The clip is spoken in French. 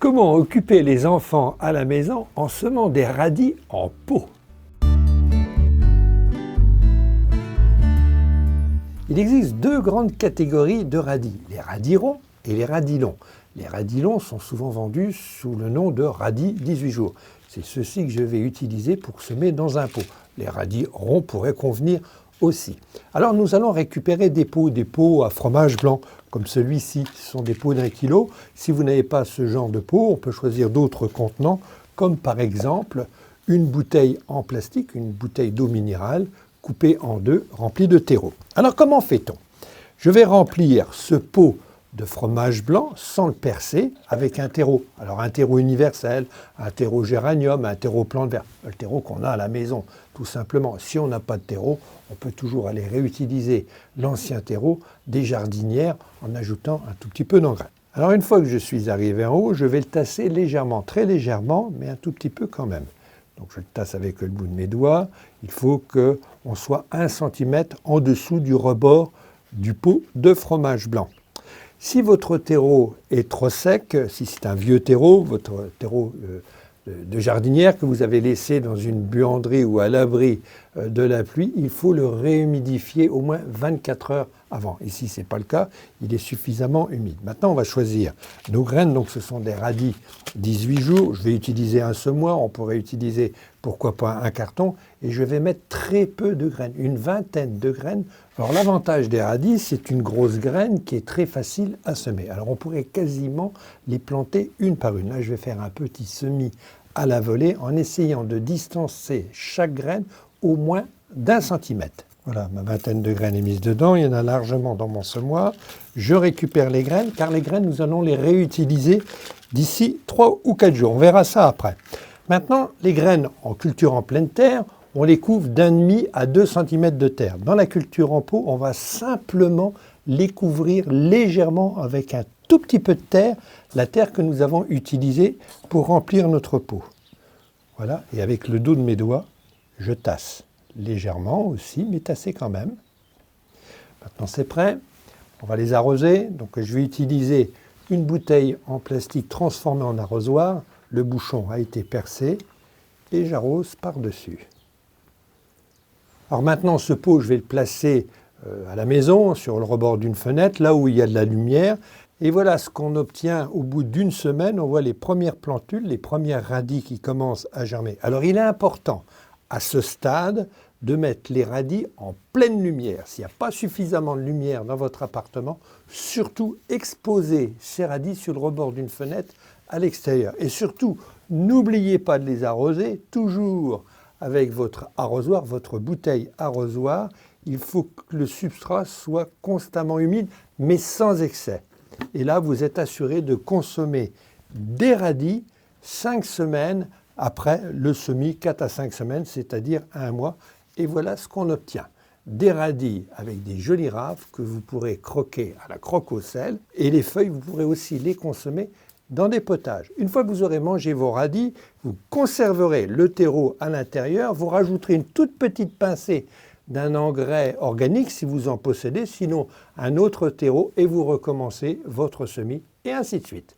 Comment occuper les enfants à la maison en semant des radis en pot? Il existe deux grandes catégories de radis, les radis ronds et les radis longs. Les radis longs sont souvent vendus sous le nom de radis 18 jours. C'est ceux-ci que je vais utiliser pour semer dans un pot. Les radis ronds pourraient convenir aussi. Alors nous allons récupérer des pots à fromage blanc, comme celui-ci. Ce sont des pots d'1 kilo. Si vous n'avez pas ce genre de pot, on peut choisir d'autres contenants, comme par exemple une bouteille en plastique, une bouteille d'eau minérale, coupée en deux, remplie de terreau. Alors comment fait-on? Je vais remplir ce pot de fromage blanc sans le percer avec un terreau. Alors un terreau universel, un terreau géranium, un terreau plante verte, le terreau qu'on a à la maison tout simplement. Si on n'a pas de terreau, on peut toujours aller réutiliser l'ancien terreau des jardinières en ajoutant un tout petit peu d'engrais. Alors une fois que je suis arrivé en haut, je vais le tasser légèrement, très légèrement, mais un tout petit peu quand même. Donc je le tasse avec le bout de mes doigts. Il faut qu'on soit 1 cm en dessous du rebord du pot de fromage blanc. Si votre terreau est trop sec, si c'est un vieux terreau, votre terreau de jardinière que vous avez laissé dans une buanderie ou à l'abri de la pluie, il faut le réhumidifier au moins 24 heures avant. Ici, ce n'est pas le cas, il est suffisamment humide. Maintenant, on va choisir nos graines. Donc, ce sont des radis 18 jours. Je vais utiliser un semoir, on pourrait utiliser, pourquoi pas, un carton. Et je vais mettre très peu de graines, une vingtaine de graines. Alors, l'avantage des radis, c'est une grosse graine qui est très facile à semer. Alors, on pourrait quasiment les planter une par une. Là, je vais faire un petit semis à la volée en essayant de distancer chaque graine au moins d'1 centimètre. Voilà, ma vingtaine de graines est mise dedans, il y en a largement dans mon semoir. Je récupère les graines, car les graines, nous allons les réutiliser d'ici 3 ou 4 jours. On verra ça après. Maintenant, les graines en culture en pleine terre, on les couvre d'1,5 à 2 cm de terre. Dans la culture en pot, on va simplement les couvrir légèrement avec un tout petit peu de terre, la terre que nous avons utilisée pour remplir notre pot. Voilà, et avec le dos de mes doigts, je tasse. Légèrement aussi, mais tassé quand même. Maintenant c'est prêt, on va les arroser. Donc je vais utiliser une bouteille en plastique transformée en arrosoir. Le bouchon a été percé et j'arrose par-dessus. Alors maintenant ce pot, je vais le placer à la maison, sur le rebord d'une fenêtre, là où il y a de la lumière. Et voilà ce qu'on obtient au bout d'une semaine. On voit les premières plantules, les premières radis qui commencent à germer. Alors il est important à ce stade de mettre les radis en pleine lumière. S'il n'y a pas suffisamment de lumière dans votre appartement, surtout exposez ces radis sur le rebord d'une fenêtre à l'extérieur. Et surtout, n'oubliez pas de les arroser, toujours avec votre arrosoir, votre bouteille arrosoir. Il faut que le substrat soit constamment humide, mais sans excès. Et là, vous êtes assuré de consommer des radis 5 semaines après le semis, 4 à 5 semaines, c'est-à-dire 1 mois. Et voilà ce qu'on obtient. Des radis avec des jolies raves que vous pourrez croquer à la croque au sel. Et les feuilles, vous pourrez aussi les consommer dans des potages. Une fois que vous aurez mangé vos radis, vous conserverez le terreau à l'intérieur. Vous rajouterez une toute petite pincée d'un engrais organique si vous en possédez, sinon un autre terreau, et vous recommencez votre semis, et ainsi de suite.